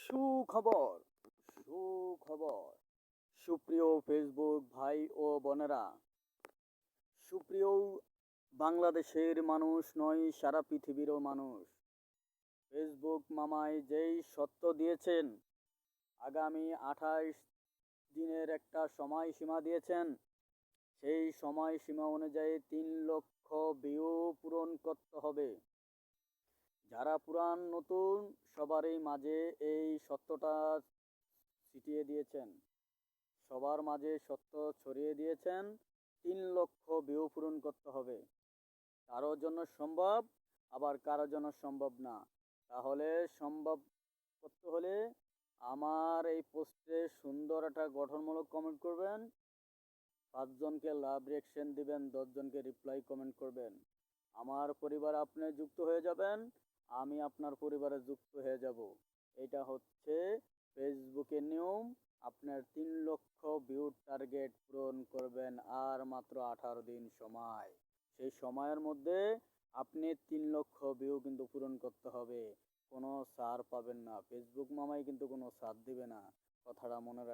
সুখবর সুখবর সুপ্রিয় ফেসবুক ভাই ও বোনেরা, সুপ্রিয় বাংলাদেশের মানুষ নয়, সারা পৃথিবীরও মানুষ। ফেসবুক মামায় যেই সত্য দিয়েছেন, আগামী 28 দিনের একটা সময়সীমা দিয়েছেন। সেই সময়সীমা অনুযায়ী 3 লক্ষ ভিউ পূরণ করতে হবে। যারা পুরান নতুন সবারই মাঝে এই সত্যটা ছিটিয়ে দিয়েছেন, সবার মাঝে সত্য ছড়িয়ে দিয়েছেন। 3 লক্ষ ভিউ পূরণ করতে হবে। কারো জন্য সম্ভব, আবার কারো জন্য সম্ভব না। তাহলে সম্ভব করতে হলে আমার এই পোস্টে সুন্দর একটা গঠনমূলক কমেন্ট করবেন, 5 জনকে লাভ রিঅ্যাকশন দিবেন, 10 জনকে রিপ্লাই কমেন্ট করবেন। আমার পরিবার আপনি যুক্ত হয়ে যাবেন, আমি আপনার পরিবারে যুক্ত হয়ে যাব। এটা হচ্ছে ফেসবুকের নিয়ম। আপনার 3 লক্ষ ভিউ টার্গেট পূরণ করবেন আর মাত্র 18 দিন সময়। সেই সময়ের মধ্যে আপনি 3 লক্ষ ভিউ কিন্তু পূরণ করতে হবে। কোনো ছাড় পাবেন না, ফেসবুক মামাই কিন্তু কোনো ছাড় দিবে না, কথাটা মনে রাখবেন।